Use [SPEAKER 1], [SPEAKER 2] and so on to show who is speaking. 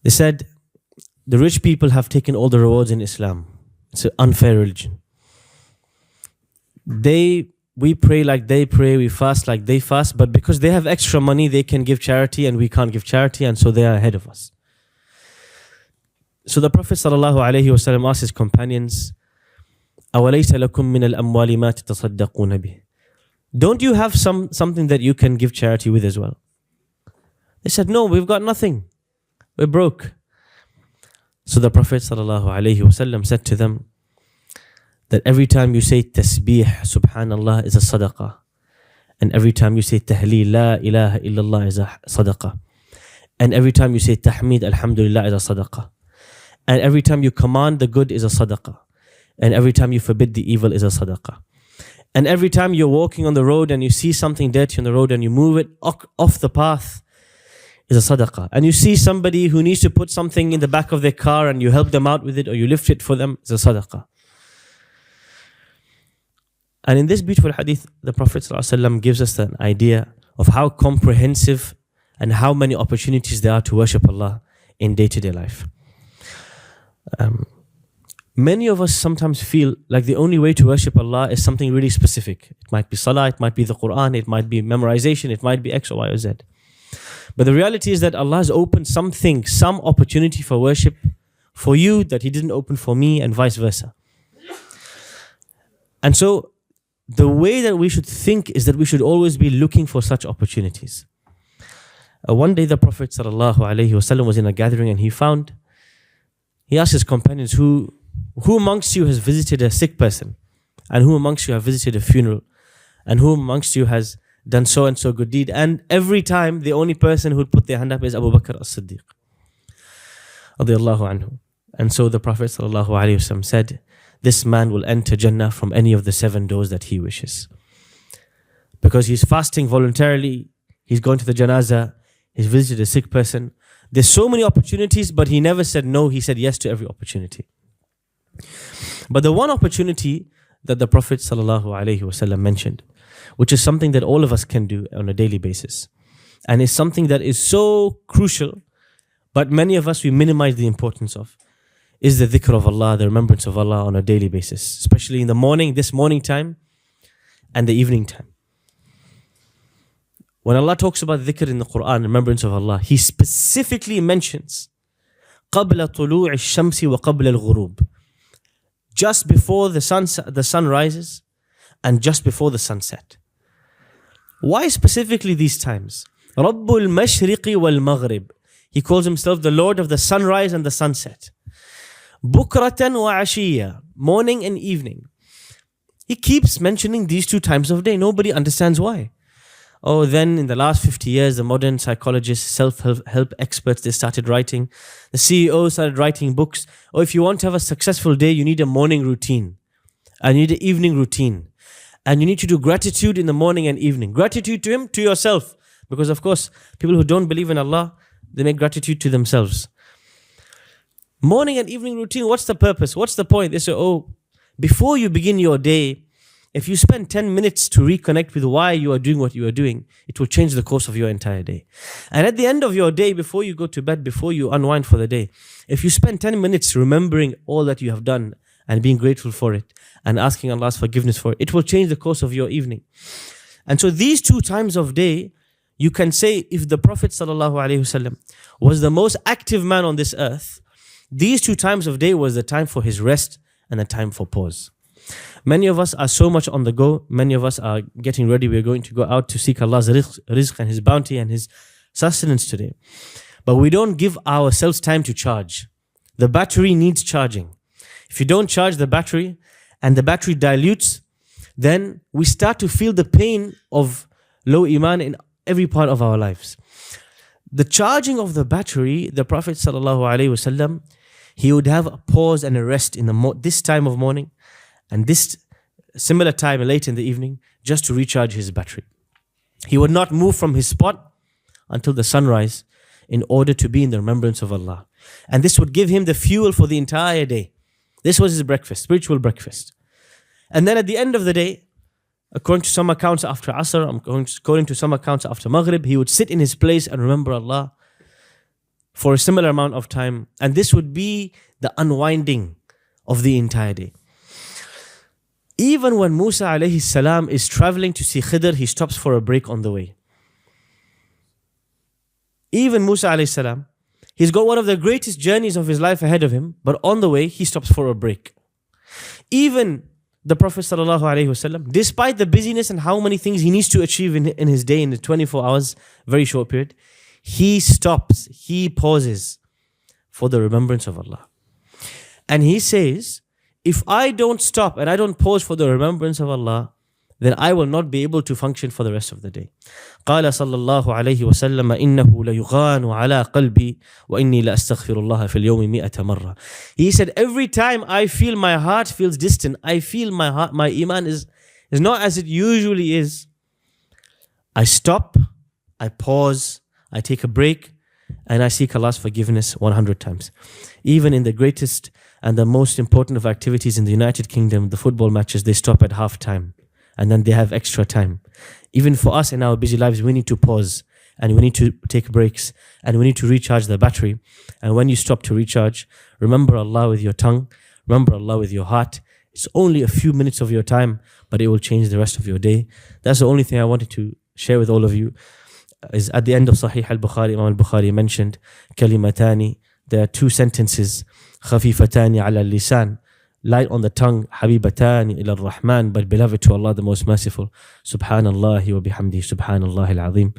[SPEAKER 1] They said, the rich people have taken all the rewards in Islam. It's an unfair religion. We pray like they pray, we fast like they fast, but because they have extra money, they can give charity and we can't give charity, and so they are ahead of us. So the Prophet ﷺ asked his companions, أَوَلَيْسَ لَكُم مِّنَ الْأَمْوَالِ مَا تَتَصَدَّقُونَ بِهِ? Don't you have something that you can give charity with as well? They said, no, we've got nothing. We're broke. So the Prophet ﷺ said to them that every time you say tasbih, subhanallah, is a sadaqah. And every time you say tahleel, la ilaha illallah, is a sadaqah. And every time you say tahmeed, alhamdulillah, is a sadaqah. And every time you command the good is a sadaqah. And every time you forbid the evil is a sadaqah. And every time you're walking on the road and you see something dirty on the road and you move it off the path, is a sadaqah. And you see somebody who needs to put something in the back of their car and you help them out with it or you lift it for them, is a sadaqah. And in this beautiful hadith, the Prophet ﷺ gives us an idea of how comprehensive and how many opportunities there are to worship Allah in day-to-day life. Many of us sometimes feel like the only way to worship Allah is something really specific. It might be salah, it might be the Quran, it might be memorization, it might be X or Y or Z. But the reality is that Allah has opened something, some opportunity for worship for you that He didn't open for me, and vice versa. And so the way that we should think is that we should always be looking for such opportunities. One day the Prophet ﷺ was in a gathering and he asked his companions, who amongst you has visited a sick person? And who amongst you have visited a funeral? And who amongst you has done so and so good deed? And every time the only person who would put their hand up is Abu Bakr as-Siddiq radiyallahu anhu. And so the Prophet ﷺ said, this man will enter Jannah from any of the 7 doors that he wishes. Because he's fasting voluntarily, he's going to the janazah, he's visited a sick person. There's so many opportunities, but he never said no, he said yes to every opportunity. But the one opportunity that the Prophet ﷺ mentioned, which is something that all of us can do on a daily basis, and is something that is so crucial, but many of us, we minimize the importance of, is the dhikr of Allah, the remembrance of Allah on a daily basis, especially in the morning, this morning time, and the evening time. When Allah talks about dhikr in the Quran, remembrance of Allah, He specifically mentions قَبْلَ طُلُوعِ الشَّمْسِ وَقَبْلَ الْغُرُوبِ, just before the sun rises and just before the sunset. Why specifically these times? رَبُّ الْمَشْرِقِ وَالْمَغْرِبِ, He calls Himself the Lord of the sunrise and the sunset. Bukratan wa ashiya, morning and evening. He keeps mentioning these 2 times of day. Nobody understands why. Oh, then in the last 50 years, the modern psychologists, self-help experts, they started writing. The CEOs started writing books. Oh, if you want to have a successful day, you need a morning routine. And you need an evening routine. And you need to do gratitude in the morning and evening. Gratitude to Him, to yourself. Because of course, people who don't believe in Allah, they make gratitude to themselves. Morning and evening routine, what's the purpose? What's the point? They say, oh, before you begin your day, if you spend 10 minutes to reconnect with why you are doing what you are doing, it will change the course of your entire day. And at the end of your day, before you go to bed, before you unwind for the day, if you spend 10 minutes remembering all that you have done and being grateful for it and asking Allah's forgiveness for it, it will change the course of your evening. And so these 2 times of day, you can say if the Prophet ﷺ was the most active man on this earth, these 2 times of day was the time for his rest and the time for pause. Many of us are so much on the go. Many of us are getting ready. We're going to go out to seek Allah's rizq and His bounty and His sustenance today. But we don't give ourselves time to charge. The battery needs charging. If you don't charge the battery and the battery dilutes, then we start to feel the pain of low iman in every part of our lives. The charging of the battery, the Prophet ﷺ, he would have a pause and a rest in this time of morning and this similar time late in the evening just to recharge his battery. He would not move from his spot until the sunrise in order to be in the remembrance of Allah. And this would give him the fuel for the entire day. This was his breakfast, spiritual breakfast. And then at the end of the day, according to some accounts after Asr, according to some accounts after Maghrib, he would sit in his place and remember Allah for a similar amount of time, and this would be the unwinding of the entire day. Even when Musa alayhi salam is traveling to see Khidr, he stops for a break on the way. Even Musa alayhi salam, he's got one of the greatest journeys of his life ahead of him, but on the way, he stops for a break. Even the Prophet sallallahu alaihi wasallam, despite the busyness and how many things he needs to achieve in his day, in the 24 hours, very short period, he stops, he pauses for the remembrance of Allah. And he says, if I don't stop and I don't pause for the remembrance of Allah, then I will not be able to function for the rest of the day. قال صلى الله عليه وسلم إنه ليغان على قلبي وإني لأستغفر الله في اليوم 100 مرة. He said, every time I feel my heart feels distant, I feel my heart, my iman is not as it usually is, I stop, I pause, I take a break, and I seek Allah's forgiveness 100 times. Even in the greatest and the most important of activities in the United Kingdom, the football matches, they stop at half time. And then they have extra time. Even for us in our busy lives, we need to pause and we need to take breaks and we need to recharge the battery. And when you stop to recharge, remember Allah with your tongue, remember Allah with your heart. It's only a few minutes of your time, but it will change the rest of your day. That's the only thing I wanted to share with all of you. Is at the end of Sahih al-Bukhari, Imam al-Bukhari mentioned kalimatani. There are two sentences, khafifatani ala lisan, light on the tongue, habibatani ila ar-Rahman, but beloved to Allah the most merciful. Subhanallah wa bihamdi, subhanallah al-azim.